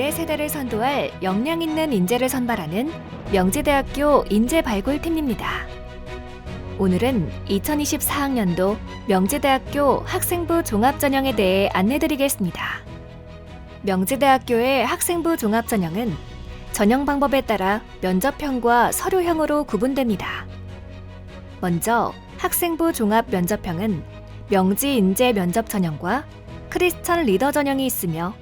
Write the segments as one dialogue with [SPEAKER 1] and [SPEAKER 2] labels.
[SPEAKER 1] 미래 세대를 선도할 역량 있는 인재를 선발하는 명지대학교 인재발굴팀입니다. 오늘은 2024학년도 명지대학교 학생부 종합전형에 대해 안내드리겠습니다. 명지대학교의 학생부 종합전형은 전형 방법에 따라 면접형과 서류형으로 구분됩니다. 먼저 학생부 종합 면접형은 명지 인재 면접 전형과 크리스천 리더 전형이 있으며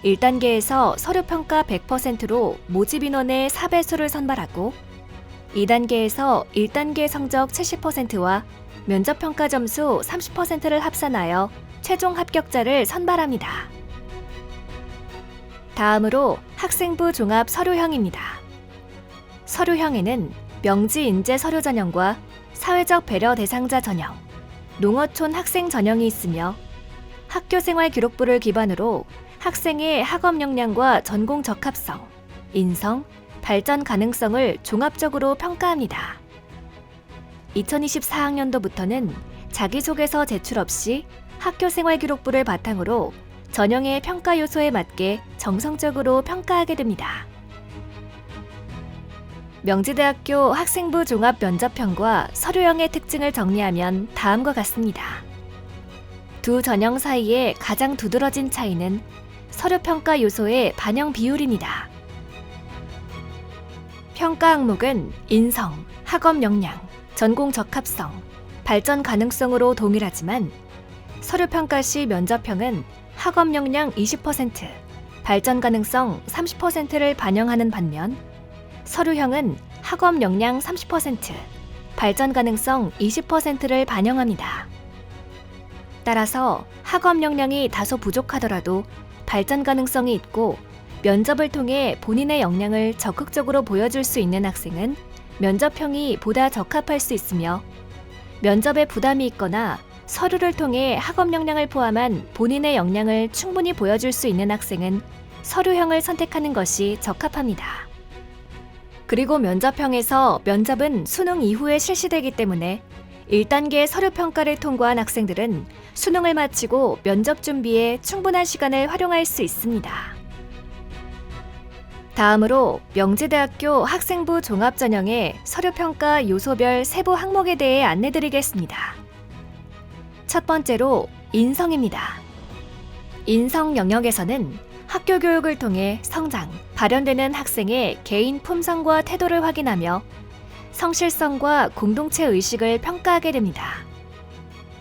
[SPEAKER 1] 1단계에서 서류평가 100%로 모집 인원의 4배수를 선발하고 2단계에서 1단계 성적 70%와 면접평가 점수 30%를 합산하여 최종 합격자를 선발합니다. 다음으로 학생부 종합 서류형입니다. 서류형에는 명지 인재 서류 전형과 사회적 배려 대상자 전형, 농어촌 학생 전형이 있으며 학교생활 기록부를 기반으로 학생의 학업 역량과 전공 적합성, 인성, 발전 가능성을 종합적으로 평가합니다. 2024학년도부터는 자기소개서 제출 없이 학교생활 기록부를 바탕으로 전형의 평가 요소에 맞게 정성적으로 평가하게 됩니다. 명지대학교 학생부 종합 면접형과 서류형의 특징을 정리하면 다음과 같습니다. 두 전형 사이의 가장 두드러진 차이는 서류평가 요소의 반영 비율입니다. 평가 항목은 인성, 학업 역량, 전공 적합성, 발전 가능성으로 동일하지만 서류평가 시 면접형은 학업 역량 20%, 발전 가능성 30%를 반영하는 반면 서류형은 학업 역량 30%, 발전 가능성 20%를 반영합니다. 따라서 학업 역량이 다소 부족하더라도 발전 가능성이 있고 면접을 통해 본인의 역량을 적극적으로 보여줄 수 있는 학생은 면접형이 보다 적합할 수 있으며 면접에 부담이 있거나 서류를 통해 학업 역량을 포함한 본인의 역량을 충분히 보여줄 수 있는 학생은 서류형을 선택하는 것이 적합합니다. 그리고 면접형에서 면접은 수능 이후에 실시되기 때문에 1단계 서류평가를 통과한 학생들은 수능을 마치고 면접 준비에 충분한 시간을 활용할 수 있습니다. 다음으로 명지대학교 학생부 종합전형의 서류평가 요소별 세부 항목에 대해 안내드리겠습니다. 첫 번째로 인성입니다. 인성 영역에서는 학교 교육을 통해 성장, 발현되는 학생의 개인 품성과 태도를 확인하며 성실성과 공동체 의식을 평가하게 됩니다.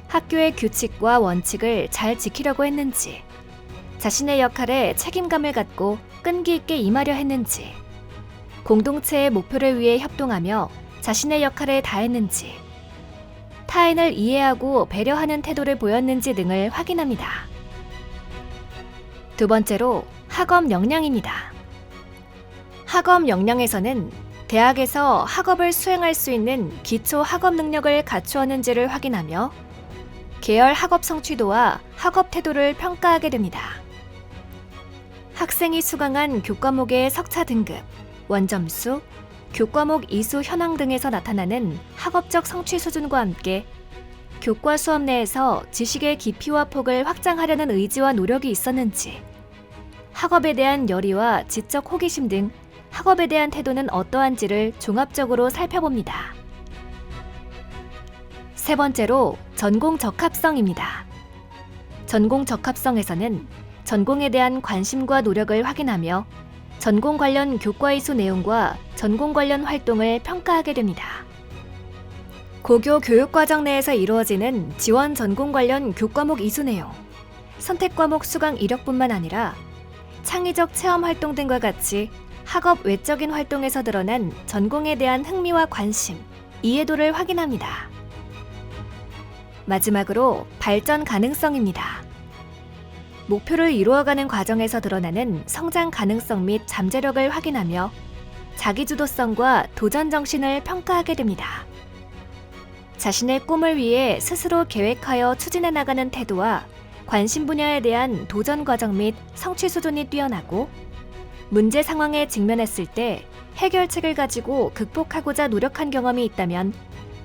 [SPEAKER 1] 학교의 규칙과 원칙을 잘 지키려고 했는지, 자신의 역할에 책임감을 갖고 끈기 있게 임하려 했는지, 공동체의 목표를 위해 협동하며 자신의 역할을 다했는지, 타인을 이해하고 배려하는 태도를 보였는지 등을 확인합니다. 두 번째로 학업 역량입니다. 학업 역량에서는 대학에서 학업을 수행할 수 있는 기초 학업 능력을 갖추었는지를 확인하며 계열 학업 성취도와 학업 태도를 평가하게 됩니다. 학생이 수강한 교과목의 석차 등급, 원점수, 교과목 이수 현황 등에서 나타나는 학업적 성취 수준과 함께 교과 수업 내에서 지식의 깊이와 폭을 확장하려는 의지와 노력이 있었는지, 학업에 대한 열의와 지적 호기심 등 학업에 대한 태도는 어떠한지를 종합적으로 살펴봅니다. 세 번째로 전공 적합성입니다. 전공 적합성에서는 전공에 대한 관심과 노력을 확인하며 전공 관련 교과 이수 내용과 전공 관련 활동을 평가하게 됩니다. 고교 교육과정 내에서 이루어지는 지원 전공 관련 교과목 이수 내용, 선택 과목 수강 이력뿐만 아니라 창의적 체험 활동 등과 같이 학업 외적인 활동에서 드러난 전공에 대한 흥미와 관심, 이해도를 확인합니다. 마지막으로 발전 가능성입니다. 목표를 이루어가는 과정에서 드러나는 성장 가능성 및 잠재력을 확인하며 자기주도성과 도전 정신을 평가하게 됩니다. 자신의 꿈을 위해 스스로 계획하여 추진해 나가는 태도와 관심 분야에 대한 도전 과정 및 성취 수준이 뛰어나고 문제 상황에 직면했을 때 해결책을 가지고 극복하고자 노력한 경험이 있다면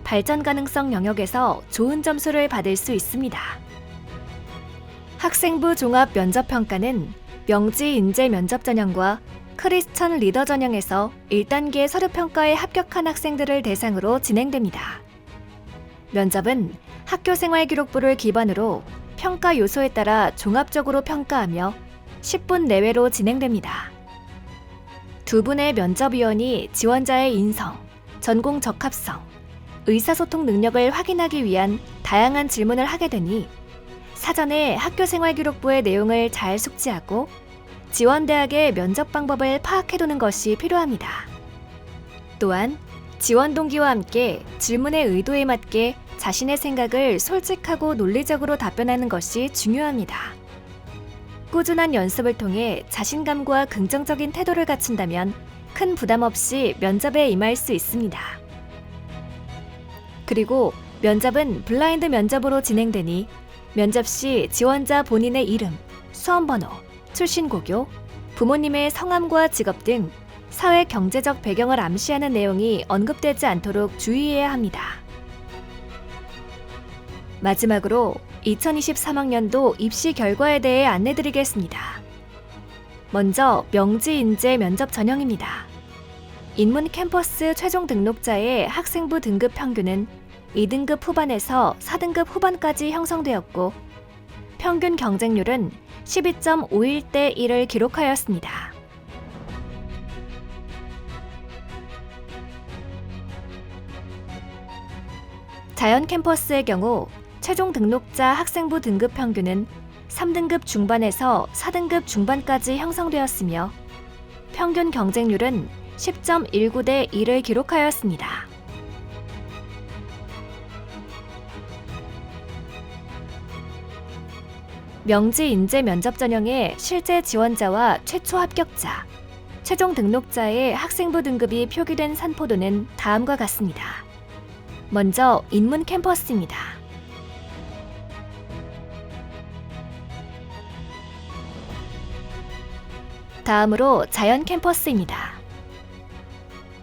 [SPEAKER 1] 발전 가능성 영역에서 좋은 점수를 받을 수 있습니다. 학생부 종합 면접평가는 명지 인재 면접 전형과 크리스천 리더 전형에서 1단계 서류평가에 합격한 학생들을 대상으로 진행됩니다. 면접은 학교생활기록부를 기반으로 평가 요소에 따라 종합적으로 평가하며 10분 내외로 진행됩니다. 두 분의 면접위원이 지원자의 인성, 전공 적합성, 의사소통 능력을 확인하기 위한 다양한 질문을 하게 되니 사전에 학교생활기록부의 내용을 잘 숙지하고 지원대학의 면접 방법을 파악해두는 것이 필요합니다. 또한 지원 동기와 함께 질문의 의도에 맞게 자신의 생각을 솔직하고 논리적으로 답변하는 것이 중요합니다. 꾸준한 연습을 통해 자신감과 긍정적인 태도를 갖춘다면 큰 부담 없이 면접에 임할 수 있습니다. 그리고 면접은 블라인드 면접으로 진행되니 면접 시 지원자 본인의 이름, 수험번호, 출신 고교, 부모님의 성함과 직업 등 사회 경제적 배경을 암시하는 내용이 언급되지 않도록 주의해야 합니다. 마지막으로 2023학년도 입시 결과에 대해 안내드리겠습니다. 먼저 명지 인재 면접 전형입니다. 인문 캠퍼스 최종 등록자의 학생부 등급 평균은 2등급 후반에서 4등급 후반까지 형성되었고 평균 경쟁률은 12.51대 1을 기록하였습니다. 자연 캠퍼스의 경우 최종 등록자 학생부 등급 평균은 3등급 중반에서 4등급 중반까지 형성되었으며 평균 경쟁률은 10.19대 1을 기록하였습니다. 명지 인재 면접 전형의 실제 지원자와 최초 합격자, 최종 등록자의 학생부 등급이 표기된 산포도는 다음과 같습니다. 먼저 인문 캠퍼스입니다. 다음으로 자연 캠퍼스입니다.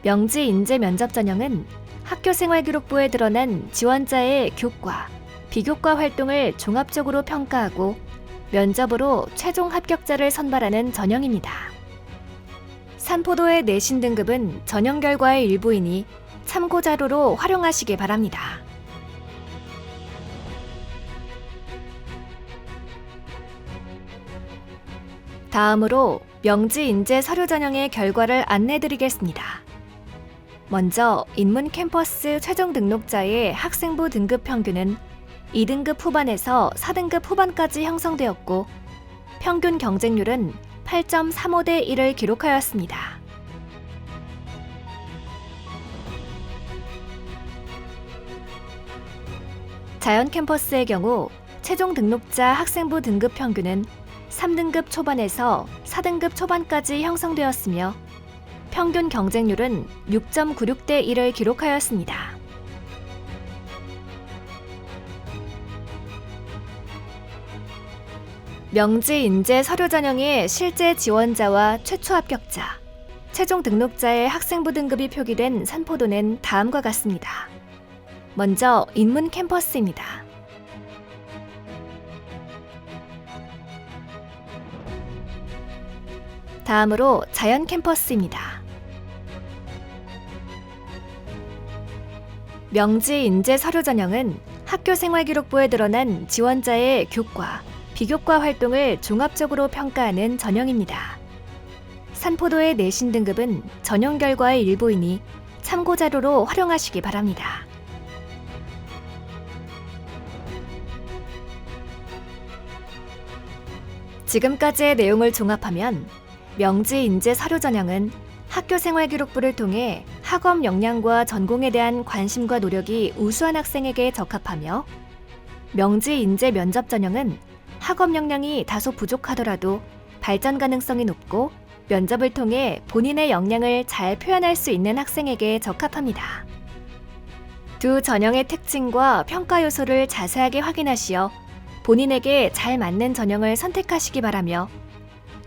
[SPEAKER 1] 명지 인재 면접 전형은 학교생활기록부에 드러난 지원자의 교과, 비교과 활동을 종합적으로 평가하고 면접으로 최종 합격자를 선발하는 전형입니다. 산포도의 내신 등급은 전형 결과의 일부이니 참고 자료로 활용하시기 바랍니다. 다음으로 명지 인재 서류 전형의 결과를 안내드리겠습니다. 먼저 인문 캠퍼스 최종 등록자의 학생부 등급 평균은 2등급 후반에서 4등급 후반까지 형성되었고 평균 경쟁률은 8.35대 1을 기록하였습니다. 자연 캠퍼스의 경우 최종 등록자 학생부 등급 평균은 3등급 초반에서 4등급 초반까지 형성되었으며 평균 경쟁률은 6.96대 1을 기록하였습니다. 명지 인재 서류 전형의 실제 지원자와 최초 합격자, 최종 등록자의 학생부 등급이 표기된 산포도는 다음과 같습니다. 먼저 인문 캠퍼스입니다. 다음으로 자연 캠퍼스입니다. 명지 인재 서류 전형은 학교생활기록부에 드러난 지원자의 교과, 비교과 활동을 종합적으로 평가하는 전형입니다. 산포도의 내신 등급은 전형 결과의 일부이니 참고 자료로 활용하시기 바랍니다. 지금까지의 내용을 종합하면 명지 인재 서류 전형은 학교생활기록부를 통해 학업 역량과 전공에 대한 관심과 노력이 우수한 학생에게 적합하며 명지 인재 면접 전형은 학업 역량이 다소 부족하더라도 발전 가능성이 높고 면접을 통해 본인의 역량을 잘 표현할 수 있는 학생에게 적합합니다. 두 전형의 특징과 평가 요소를 자세하게 확인하시어 본인에게 잘 맞는 전형을 선택하시기 바라며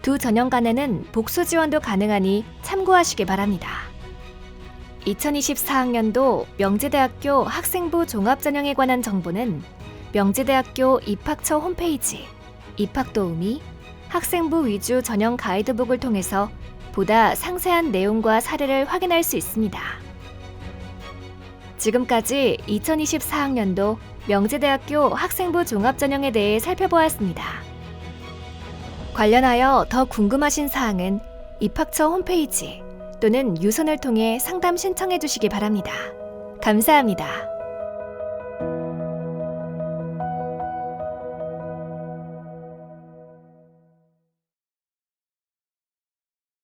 [SPEAKER 1] 두 전형 간에는 복수 지원도 가능하니 참고하시기 바랍니다. 2024학년도 명지대학교 학생부 종합전형에 관한 정보는 명지대학교 입학처 홈페이지, 입학도우미, 학생부 위주 전형 가이드북을 통해서 보다 상세한 내용과 사례를 확인할 수 있습니다. 지금까지 2024학년도 명지대학교 학생부 종합전형에 대해 살펴보았습니다. 관련하여 더 궁금하신 사항은 입학처 홈페이지 또는 유선을 통해 상담 신청해 주시기 바랍니다. 감사합니다.